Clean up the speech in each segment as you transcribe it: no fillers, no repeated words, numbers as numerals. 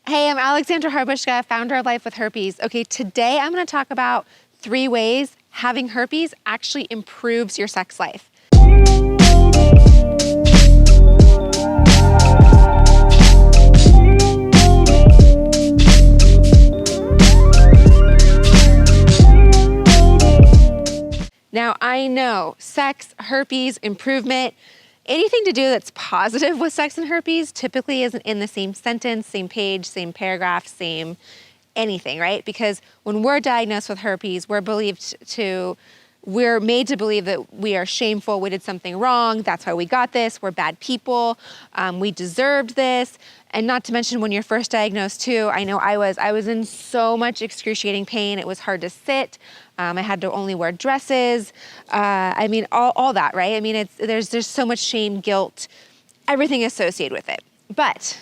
Hey, I'm Alexandra Harbushka, founder of Life With Herpes. Okay, today I'm going to talk about 3 ways having herpes actually improves your sex life. Now, I know sex, herpes, improvement, anything to do that's positive with sex and herpes typically isn't in the same sentence, same page, same paragraph, same anything, right? Because when we're diagnosed with herpes, we're made to believe that we are shameful, we did something wrong, that's why we got this, we're bad people, we deserved this. And not to mention when you're first diagnosed too, I know I was in so much excruciating pain, it was hard to sit, I had to only wear dresses, all that, right? I mean, there's so much shame, guilt, everything associated with it. But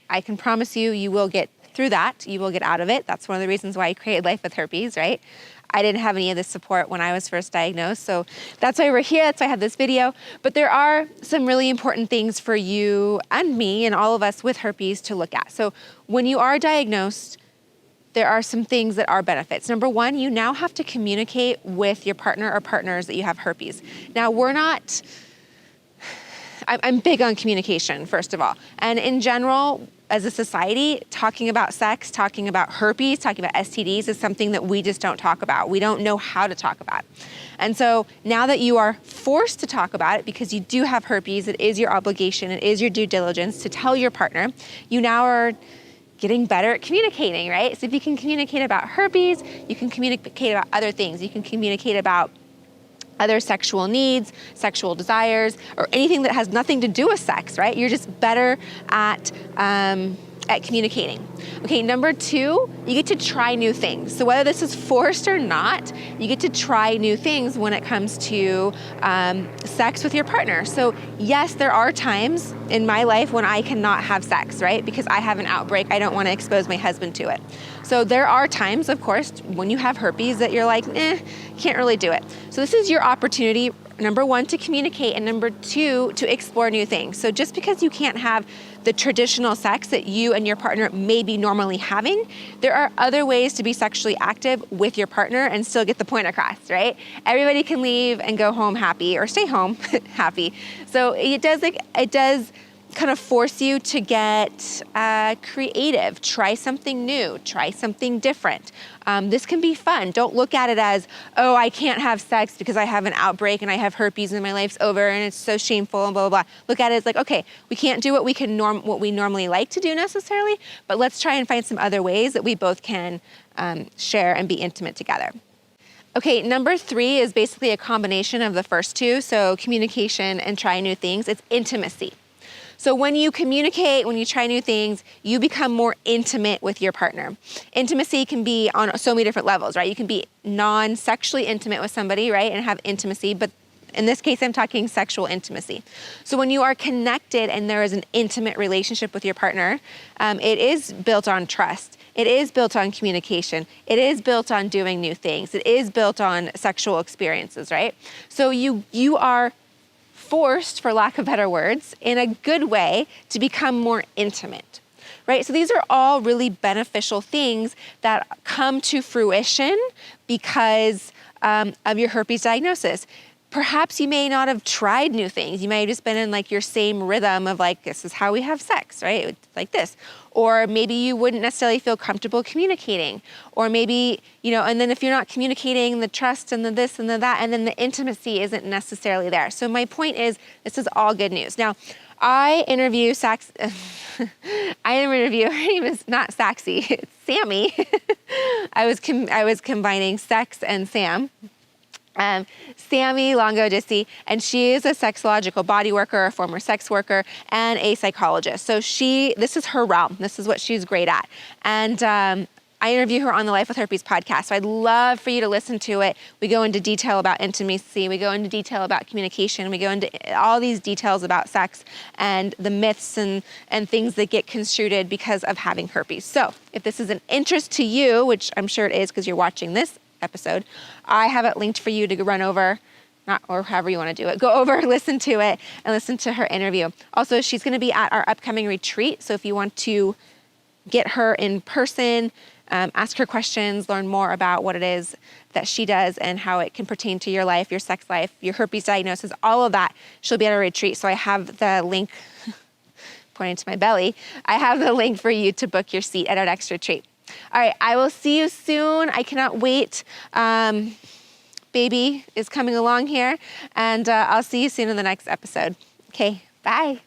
I can promise you, you will get through that, you will get out of it. That's one of the reasons why I created Life with Herpes, right? I didn't have any of this support when I was first diagnosed, so that's why we're here, that's why I have this video. But there are some really important things for you and me and all of us with herpes to look at. So when you are diagnosed, there are some things that are benefits. Number 1, you now have to communicate with your partner or partners that you have herpes. Now, I'm big on communication, first of all. And in general, as a society, talking about sex, talking about herpes, talking about STDs is something that we just don't talk about. We don't know how to talk about. And so now that you are forced to talk about it because you do have herpes, it is your obligation, it is your due diligence to tell your partner, you now are getting better at communicating, right? So if you can communicate about herpes, you can communicate about other things. You can communicate about other sexual needs, sexual desires, or anything that has nothing to do with sex, right? You're just better at communicating. Okay, number 2, you get to try new things. So whether this is forced or not, you get to try new things when it comes to sex with your partner. So yes, there are times in my life when I cannot have sex, right? Because I have an outbreak, I don't want to expose my husband to it. So there are times, of course, when you have herpes that you're like, can't really do it. So this is your opportunity, number 1, to communicate, and number 2, to explore new things. So just because you can't have the traditional sex that you and your partner may be normally having, there are other ways to be sexually active with your partner and still get the point across, right? Everybody can leave and go home happy or stay home happy. So it does kind of force you to get creative, try something new, try something different. This can be fun. Don't look at it as, oh, I can't have sex because I have an outbreak and I have herpes and my life's over and it's so shameful and blah, blah, blah. Look at it as like, okay, we can't do what we normally like to do necessarily, but let's try and find some other ways that we both can share and be intimate together. Okay, number 3 is basically a combination of the first 2, so communication and try new things. It's intimacy. So when you communicate, when you try new things, you become more intimate with your partner. Intimacy can be on so many different levels, right? You can be non-sexually intimate with somebody, right, and have intimacy, but in this case, I'm talking sexual intimacy. So when you are connected and there is an intimate relationship with your partner, it is built on trust. It is built on communication. It is built on doing new things. It is built on sexual experiences, right? So you are forced, for lack of better words, in a good way to become more intimate, right? So these are all really beneficial things that come to fruition because of your herpes diagnosis. Perhaps you may not have tried new things. You may have just been in like your same rhythm of like, this is how we have sex, right? Like this. Or maybe you wouldn't necessarily feel comfortable communicating. Or maybe, and then if you're not communicating, the trust and the this and the that, and then the intimacy isn't necessarily there. So my point is, this is all good news. Now, her name is not Saxy, it's Sammy. I was combining sex and Sam. Sammy Longo Dissi, and she is a sexological body worker, a former sex worker, and a psychologist. So this is her realm. This is what she's great at. And I interview her on the Life with Herpes podcast. So I'd love for you to listen to it. We go into detail about intimacy. We go into detail about communication. We go into all these details about sex and the myths and things that get construed because of having herpes. So if this is an interest to you, which I'm sure it is because you're watching this episode, I have it linked for you to run over, or however you want to do it. Go over, listen to it, and listen to her interview. Also, she's going to be at our upcoming retreat. So if you want to get her in person, ask her questions, learn more about what it is that she does and how it can pertain to your life, your sex life, your herpes diagnosis, all of that, she'll be at a retreat. So I have the link, pointing to my belly, I have the link for you to book your seat at our next retreat. All right, I will see you soon. I cannot wait. Baby is coming along here, and I'll see you soon in the next episode. Okay, bye.